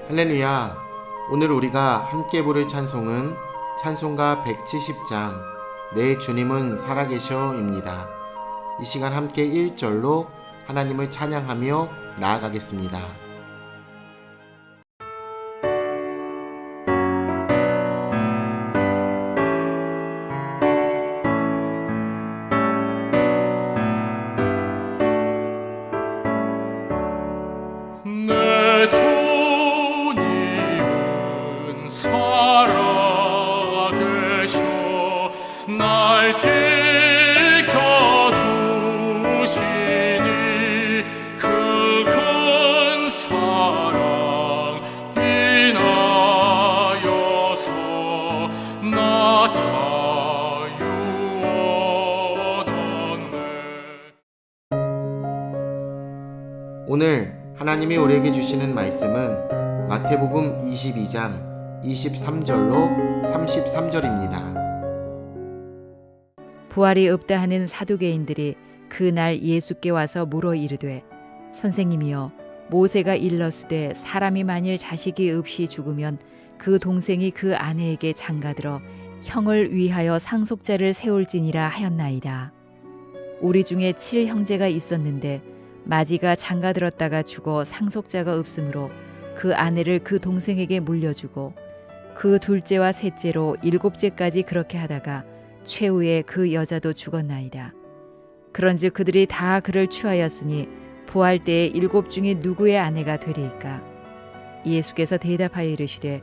할렐루야! 오늘 우리가 함께 부를 찬송은 찬송가 170장 내 주님은 살아계셔입니다. 이 시간 함께 1절로 하나님을 찬양하며 나아가겠습니다. 내 주님은 살아계셔 날 지켜주시니 그 큰 사랑 인하여서 나 자유 얻었네. 오늘 하나님이 우리에게 주시는 말씀은 마태복음 22장 23절로 33절입니다. 부활이 없다 하는 사두개인들이 그날 예수께 와서 물어 이르되 선생님이여 모세가 일렀으되 사람이 만일 자식이 없이 죽으면 그 동생이 그 아내에게 장가들어 형을 위하여 상속자를 세울지니라 하였나이다. 우리 중에 7형제가 있었는데 마지가 장가들었다가 죽어 상속자가 없으므로 그 아내를 그 동생에게 물려주고 그 둘째와 셋째로 7째까지 그렇게 하다가 최후에 그 여자도 죽었나이다. 그런즉 그들이 다 그를 취하였으니 부활 때에 7 중에 누구의 아내가 되리이까? 예수께서 대답하여 이르시되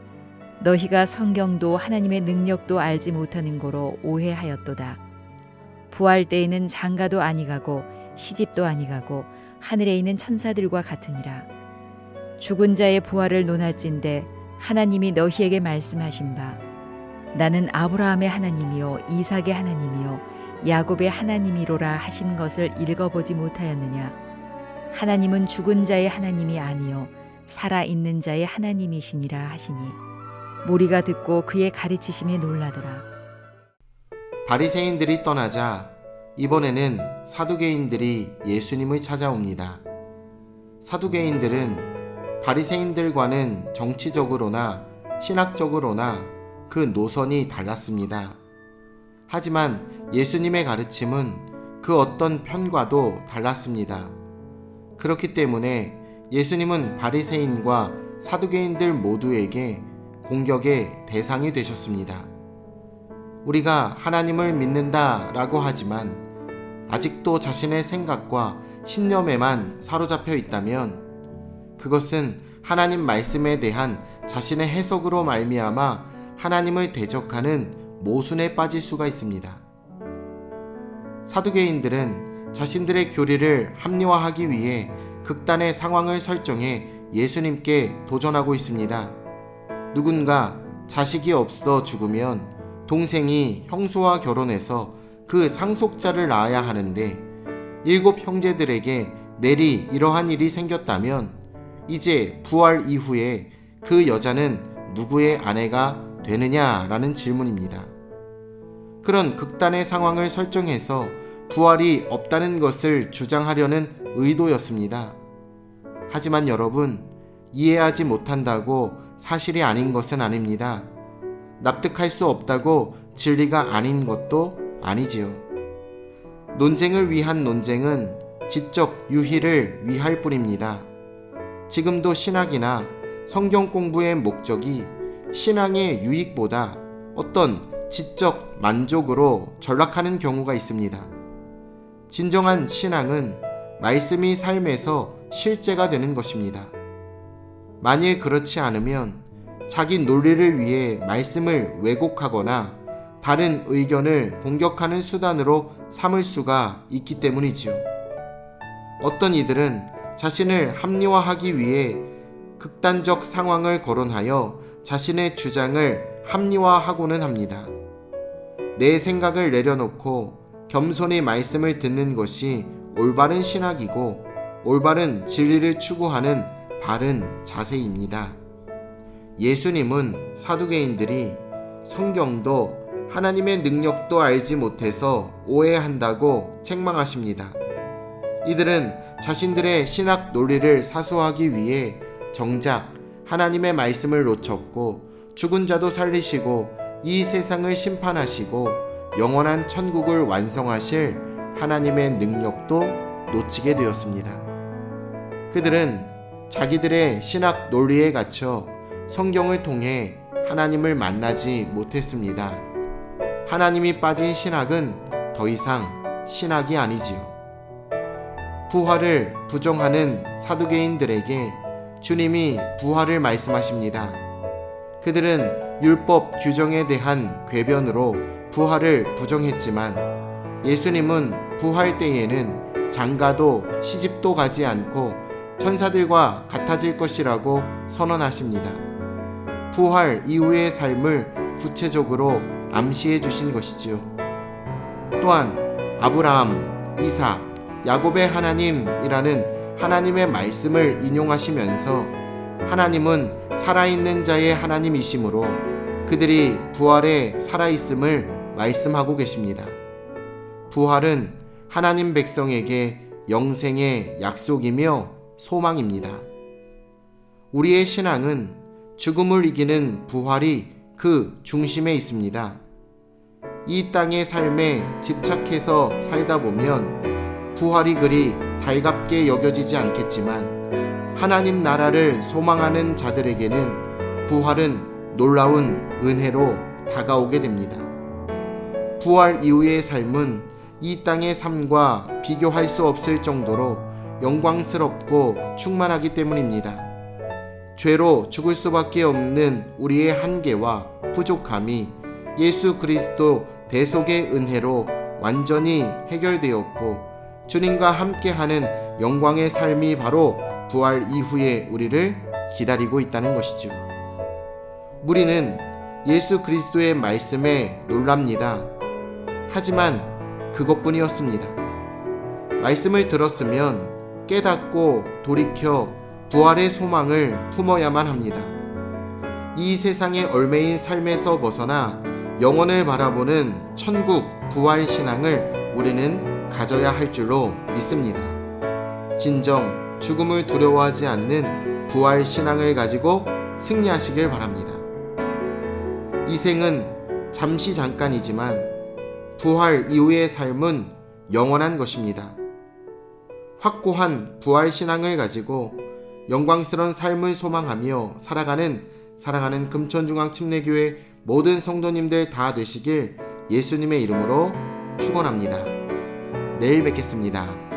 너희가 성경도 하나님의 능력도 알지 못하는 고로 오해하였도다. 부활 때에는 장가도 아니가고 시집도 아니가고 하늘에 있는 천사들과 같으니라. 죽은 자의 부활을 논할진대 하나님이 너희에게 말씀하신 바 나는 아브라함의 하나님이요 이삭의 하나님이요 야곱의 하나님이로라 하신 것을 읽어보지 못하였느냐. 하나님은 죽은 자의 하나님이 아니요 살아있는 자의 하나님이시니라 하시니 무리가 듣고 그의 가르치심에 놀라더라. 바리새인들이 떠나자 이번에는 사두개인들이 예수님을 찾아옵니다. 사두개인들은 바리새인들과는 정치적으로나 신학적으로나 그 노선이 달랐습니다. 하지만 예수님의 가르침은 그 어떤 편과도 달랐습니다. 그렇기 때문에 예수님은 바리새인과 사두개인들 모두에게 공격의 대상이 되셨습니다. 우리가 하나님을 믿는다라고 하지만 아직도 자신의 생각과 신념에만 사로잡혀 있다면 그것은 하나님 말씀에 대한 자신의 해석으로 말미암아 하나님을 대적하는 모순에 빠질 수가 있습니다. 사두개인들은 자신들의 교리를 합리화하기 위해 극단의 상황을 설정해 예수님께 도전하고 있습니다. 누군가 자식이 없어 죽으면 동생이 형수와 결혼해서 그 상속자를 낳아야 하는데 7 형제들에게 내리 이러한 일이 생겼다면 이제 부활 이후에 그 여자는 누구의 아내가 되느냐라는 질문입니다. 그런 극단의 상황을 설정해서 부활이 없다는 것을 주장하려는 의도였습니다. 하지만 여러분, 이해하지 못한다고 사실이 아닌 것은 아닙니다. 납득할 수 없다고 진리가 아닌 것도 아니지요. 논쟁을 위한 논쟁은 지적 유희를 위할 뿐입니다. 지금도 신학이나 성경 공부의 목적이 신앙의 유익보다 어떤 지적 만족으로 전락하는 경우가 있습니다. 진정한 신앙은 말씀이 삶에서 실제가 되는 것입니다. 만일 그렇지 않으면 자기 논리를 위해 말씀을 왜곡하거나 다른 의견을 공격하는 수단으로 삼을 수가 있기 때문이지요. 어떤 이들은 자신을 합리화하기 위해 극단적 상황을 거론하여 자신의 주장을 합리화하고는 합니다. 내 생각을 내려놓고 겸손히 말씀을 듣는 것이 올바른 신학이고 올바른 진리를 추구하는 바른 자세입니다. 예수님은 사두개인들이 성경도 하나님의 능력도 알지 못해서 오해한다고 책망하십니다. 이들은 자신들의 신학 논리를 사수하기 위해 정작 하나님의 말씀을 놓쳤고 죽은 자도 살리시고 이 세상을 심판하시고 영원한 천국을 완성하실 하나님의 능력도 놓치게 되었습니다. 그들은 자기들의 신학 논리에 갇혀 성경을 통해 하나님을 만나지 못했습니다. 하나님이 빠진 신학은 더 이상 신학이 아니지요. 부활을 부정하는 사두개인들에게 주님이 부활을 말씀하십니다. 그들은 율법 규정에 대한 궤변으로 부활을 부정했지만 예수님은 부활 때에는 장가도 시집도 가지 않고 천사들과 같아질 것이라고 선언하십니다. 부활 이후의 삶을 구체적으로 암시해 주신 것이지요. 또한 아브라함, 이삭, 야곱의 하나님이라는 하나님의 말씀을 인용하시면서 하나님은 살아있는 자의 하나님이시므로 그들이 부활에 살아있음을 말씀하고 계십니다. 부활은 하나님 백성에게 영생의 약속이며 소망입니다. 우리의 신앙은 죽음을 이기는 부활이 그 중심에 있습니다. 이 땅의 삶에 집착해서 살다 보면 부활이 그리 달갑게 여겨지지 않겠지만 하나님 나라를 소망하는 자들에게는 부활은 놀라운 은혜로 다가오게 됩니다. 부활 이후의 삶은 이 땅의 삶과 비교할 수 없을 정도로 영광스럽고 충만하기 때문입니다. 죄로 죽을 수밖에 없는 우리의 한계와 부족함이 예수 그리스도 대속의 은혜로 완전히 해결되었고 주님과 함께하는 영광의 삶이 바로 부활 이후의 우리를 기다리고 있다는 것이죠. 무리는 예수 그리스도의 말씀에 놀랍니다. 하지만 그것뿐이었습니다. 말씀을 들었으면 깨닫고 돌이켜 부활의 소망을 품어야만 합니다. 이 세상의 얼매인 삶에서 벗어나 영혼을 바라보는 천국 부활 신앙을 우리는 가져야 할 줄로 믿습니다. 진정 죽음을 두려워하지 않는 부활 신앙을 가지고 승리하시길 바랍니다. 이 생은 잠시 잠깐이지만 부활 이후의 삶은 영원한 것입니다. 확고한 부활 신앙을 가지고 영광스러운 삶을 소망하며 사랑하는 금천중앙침례교회 모든 성도님들 다 되시길 예수님의 이름으로 축원합니다. 내일 뵙겠습니다.